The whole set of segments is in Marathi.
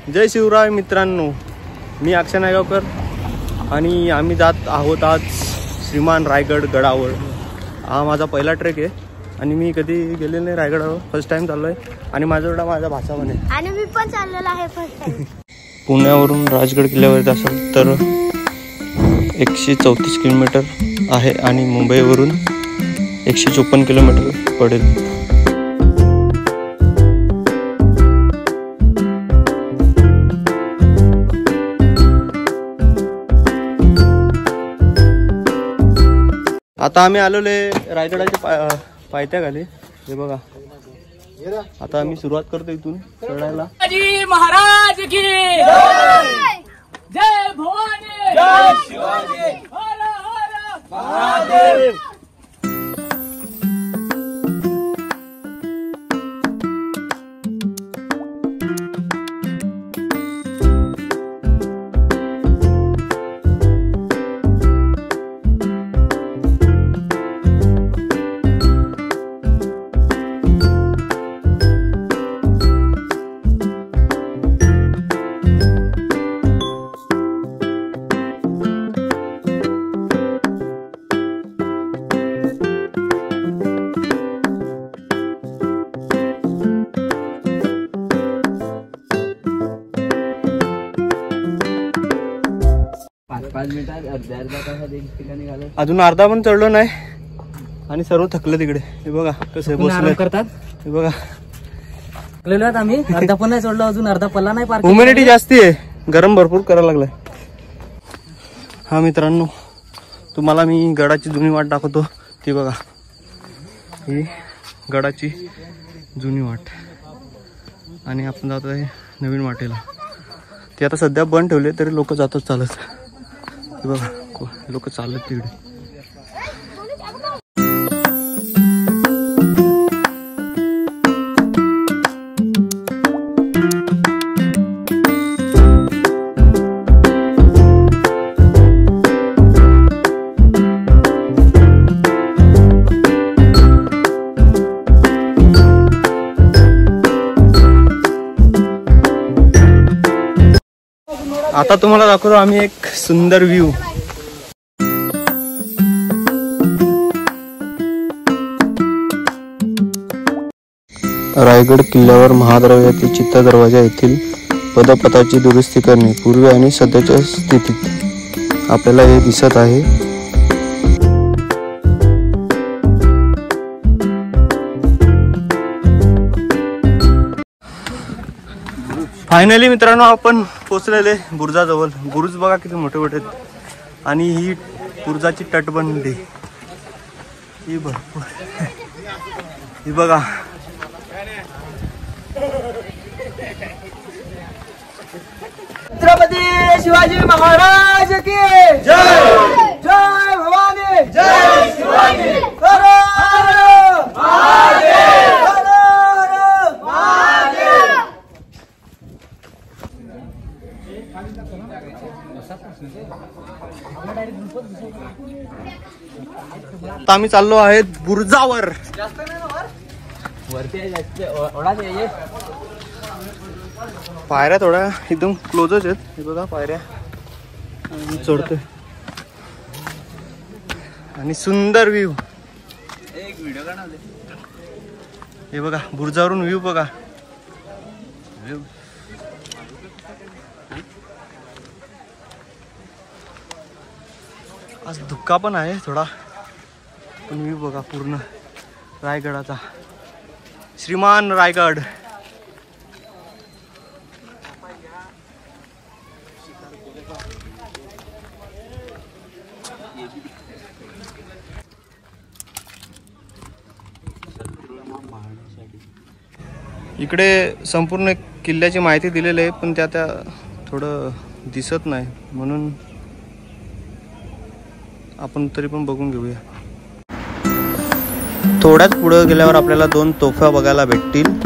जय शिवराय मित्रांनो, मी अक्षय नायगावकर आणि आम्ही जात आहोत आज श्रीमान रायगड गडावर। हा माझा पहिला ट्रेक आहे आणि मी कधी गेलेलो नाही रायगडावर, फर्स्ट टाइम चाललोय आणि माझा भाचा पण आहे आणि मी पण चाललेलो आहे फर्स्ट टाइम। पुण्यावरून राजगड किल्ल्यावर असेल तर 134 किलोमीटर आहे आणि मुंबईवरून 154 किलोमीटर पडेल। आता आम्ही आलोले रायगडाच्या पायथ्याखाली। हे बघा, आता आम्ही सुरुवात करतो इथून चढायला। शिवाजी महाराज की जय, जय भवानी, जय शिवाजी, हर हर महादेव। अजून अर्धा पण चढलो नाही आणि सर्व थकलं तिकडे। हे बघा कसे बसले करतात, हे बघा थकलेलो आम्ही। अर्धा पण नाही चढलो अजून, अर्धा पल्ला नाही पार। ह्युमिडिटी जास्ती आहे, गरम भरपूर करायला लागलाय। हा मित्रांनो, तुम्हाला मी गडाची जुनी वाट दाखवतो। ती बघा, ही गडाची जुनी वाट आणि आपण जातो आहे नवीन वाटेला। ती आता सध्या बंद ठेवले तरी लोक जातात चालत। हे बघा, लोक चालत तिकडे। आता तुम्हाला दाखवतो आम्ही एक सुंदर व्ह्यू। रायगड किल्ल्यावर महाद्वार येथील चित्ता दरवाजा येथील पदपथाची दुरुस्ती करणे पूर्वी आणि सध्याच्या स्थितीत आपल्याला हे दिसत आहे। फायनली मित्रांनो, आपण पोहोचलेले बुरुजाजवळ। बुरुज बघा किती मोठे मोठे आहेत आणि ही बुरुजाची तटबंदी ही भरपूर। ही बघा, छत्रपती शिवाजी महाराज की जय, जय भवानी, जय शिवाजी, हर हर महादेव, हर हर महादेव। आता आम्ही चाललो आहेत बुरुजावर। पायऱ्या थोड्या एकदम क्लोजच आहेत। हे बघा पायऱ्या, चढतोय आणि सुंदर व्ह्यू। हे बघा बुरुजावरून व्ह्यू बघा। आज धुक्का पण आहे थोडा, पण व्ह्यू बघा पूर्ण रायगडाचा, श्रीमान रायगड। इकडे संपूर्ण किल्ल्याची माहिती दिलेली आहे, पण त्या थोडं दिसत नाही, म्हणून आपण तरी पण बघून घेऊया। थोड्याच पुढे गेल्यावर आपल्याला 2 तोफा बघायला भेटतील।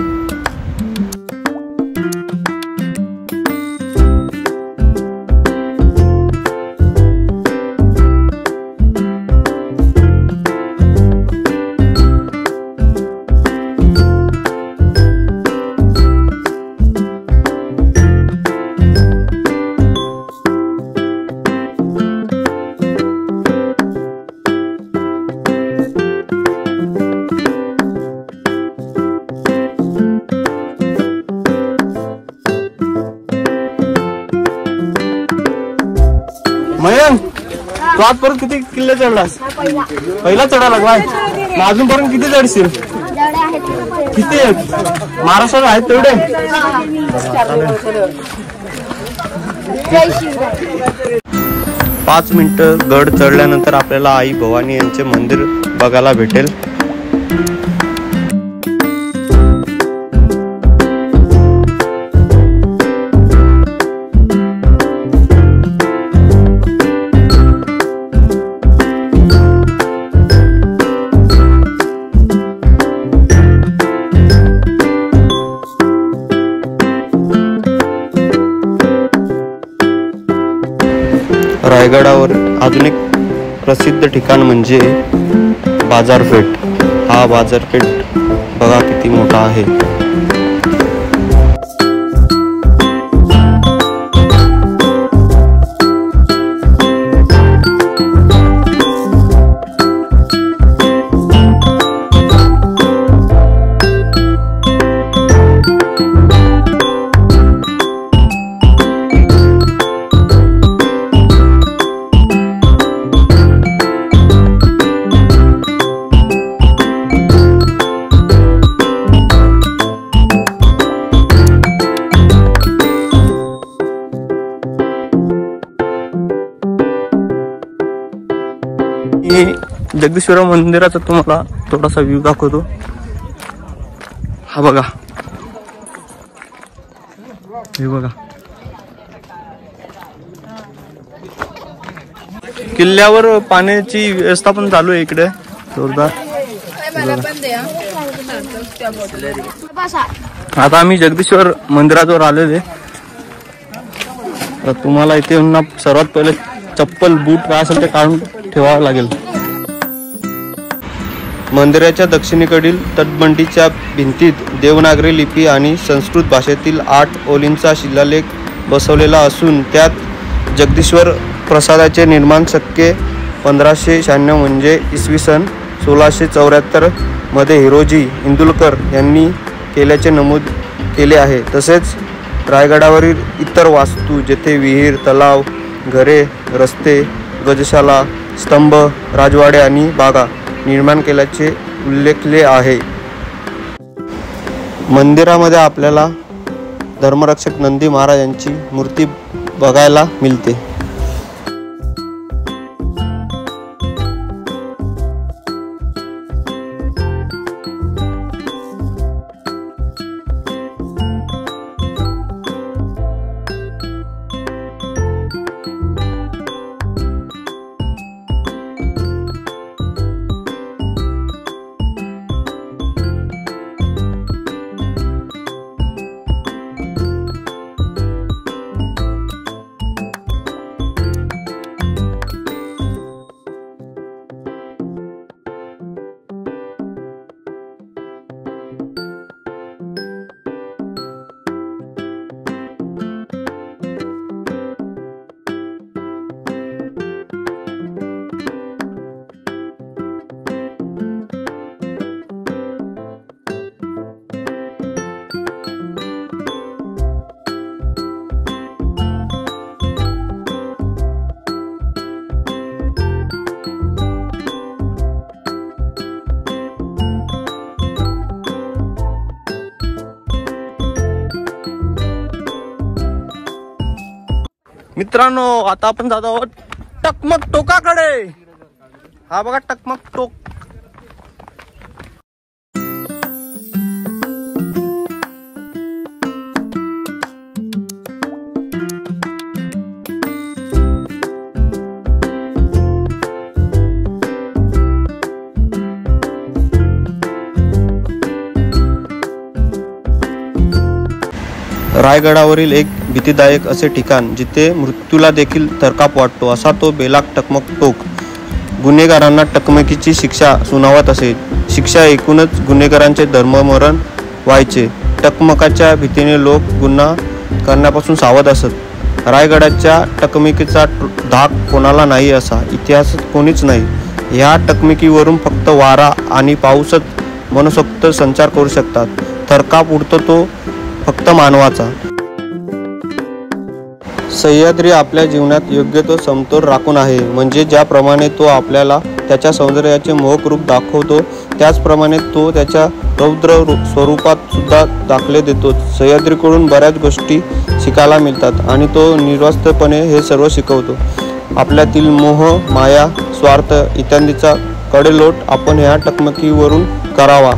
तू आजपर्यंत किती किल्ले चढलास? पहिला चढा लागलाय. अजूनपर्यंत किती चढशील? किती आहेत महाराष्ट्रात आहेत तेवढे? 5 मिनिटं गड चढल्यानंतर आपल्याला आई भवानी यांचे मंदिर बघायला भेटेल. रायगडावर अजून एक प्रसिद्ध ठिकाण म्हणजे बाजारपेठ. हा बाजारपेठ बघा किती मोठा आहे. जगदीश्वर मंदिराचा तुम्हाला थोडासा व्ह्यू दाखवतो. हा बघा, हे बघा किल्ल्यावर पाण्याची व्यवस्था पण चालू आहे इकडे जोरदार. आता आम्ही जगदीश्वर मंदिराजवळ आलेले. तर तुम्हाला इथे सर्वात पहिले चप्पल बूट काय असेल ते काढून ठेवावं लागेल. मंदिराच्या दक्षिणेकडील तटबंदीच्या भिंतीत देवनागरी लिपी आणि संस्कृत भाषेतील 8 ओळींचा शिलालेख बसवलेला असून त्यात जगदीश्वर प्रसादाचे निर्माण शके 1596 म्हणजे इसवी सन 1674 मध्ये हिरोजी इंदुलकर यांनी केल्याचे नमूद केले आहे. तसेच रायगडावरील इतर वास्तू जेथे विहीर, तलाव, घरे, रस्ते, गजशाला, स्तंभ, राजवाडे आणि बागा निर्माण केल्याचे उल्लेखले आहे. मंदिरामध्ये आपल्याला धर्मरक्षक नंदी महाराज यांची मूर्ती बघायला मिळते. मित्रांनो, आता आपण जात आहोत टकमक टोकाकडे. हा बघा टकमक टोक. रायगडावरील एक भीतीदायक असे ठिकाण जिथे मृत्यूला देखील थरकाप वाटतो असा तो बेलाक टकमक टोक. गुन्हेगारांना टकमकीची शिक्षा सुनावत असे. शिक्षा ऐकूनच गुन्हेगारांचे धर्ममरण व्हायचे. टकमकाच्या भीतीने लोक गुन्हा करण्यापासून सावध असत. रायगडाच्या टकमकीचा धाक कोणाला नाही असा इतिहास कोणीच नाही. ह्या टकमकीवरून फक्त वारा आणि पाऊसच मनसोक्त संचार करू शकतात. थरकाप उडतो तो फक्त मानवाचा. सह्याद्री आपल्या जीवनात योग्य तो समतोल राखून आहे. म्हणजे ज्याप्रमाणे तो आपल्याला त्याच्या सौंदर्याचे मोहक रूप दाखवतो, त्याचप्रमाणे तो त्याच्या रौद्र स्वरूपात सुद्धा दाखले देतो. सह्याद्रीकडून बऱ्याच गोष्टी शिकायला मिळतात आणि तो निर्वास्तपणे हे सर्व शिकवतो. आपल्यातील मोह, माया, स्वार्थ इत्यादीचा कडेलोट आपण ह्या टकमकीवरून करावा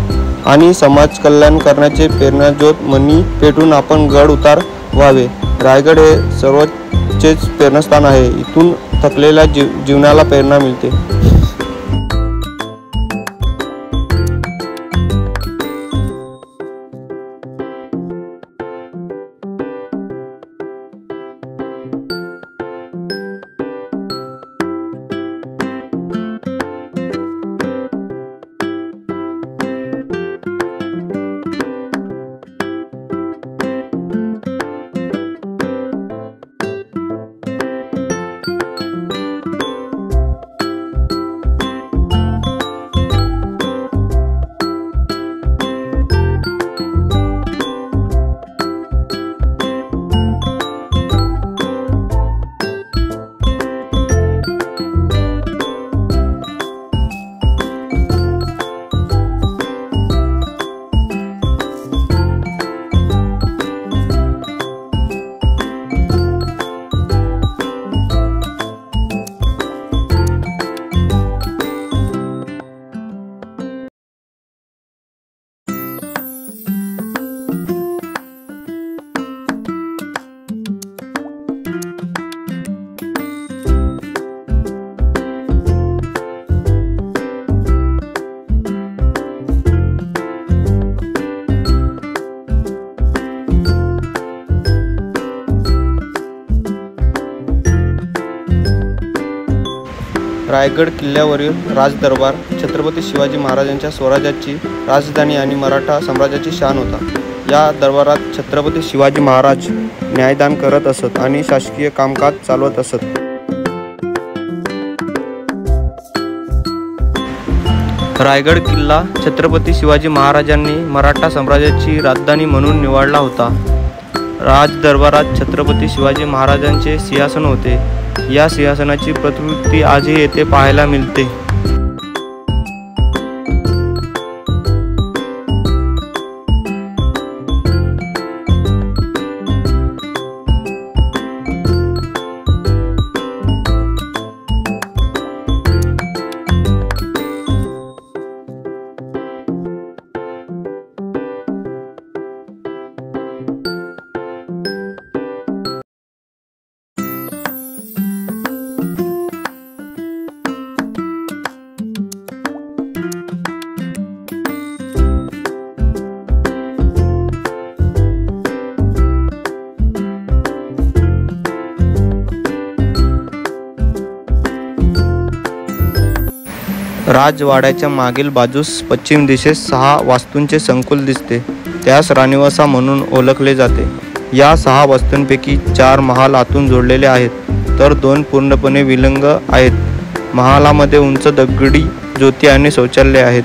आणि समाज कल्याण करण्याचे प्रेरणाज्योत मनी पेटून आपण गड उतार व्हावे. रायगड हे सर्वचेच प्रेरणास्थान आहे. इथून थकलेल्या जीवनाला प्रेरणा मिळते. रायगड किल्ल्यावरील राजदरबार छत्रपती शिवाजी महाराजांच्या स्वराज्याची राजधानी आणि मराठा साम्राज्याची शान होता. या दरबारात छत्रपती शिवाजी महाराज न्यायदान करत असत आणि शासकीय कामकाज चालवत असत. रायगड किल्ला छत्रपती शिवाजी महाराजांनी मराठा साम्राज्याची राजधानी म्हणून निवडला होता. राजदरबारात छत्रपती शिवाजी महाराजांचे सिंहासन होते. या सिंहासनाची प्रतिकृती आजही येथे पाहायला मिळते. राजवाड्याच्या मागील बाजूस पश्चिम दिशेस 6 वास्तूंचे संकुल दिसते. त्यास राणीवसा म्हणून ओळखले जाते. या 6 वास्तूंपैकी 4 महाल आतून जोडलेले आहेत तर 2 पूर्णपणे विलंग आहेत. महालामध्ये उंच दगडी ज्योती आणि शौचालय आहेत.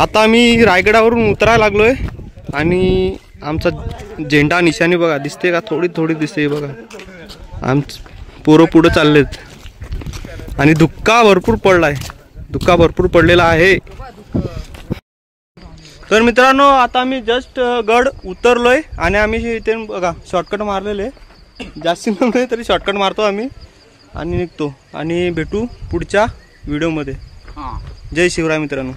आता आम्ही रायगडावरून उतरायला लागलोय आणि आमचा झेंडा निशाणी बघा दिसते का, थोडी थोडी दिसते बघा. पोरं पुढं चाललेत आणि धुक्का भरपूर पडलेला आहे. तर मित्रांनो आता आम्ही जस्ट गड उतरलोय आणि आम्ही इथे बघा शॉर्टकट मारलेले, जास्ती नव्हे तरी शॉर्टकट मारतो आम्ही आणि निघतो आणि भेटू पुढच्या व्हिडिओमध्ये. जय शिवराय मित्रांनो.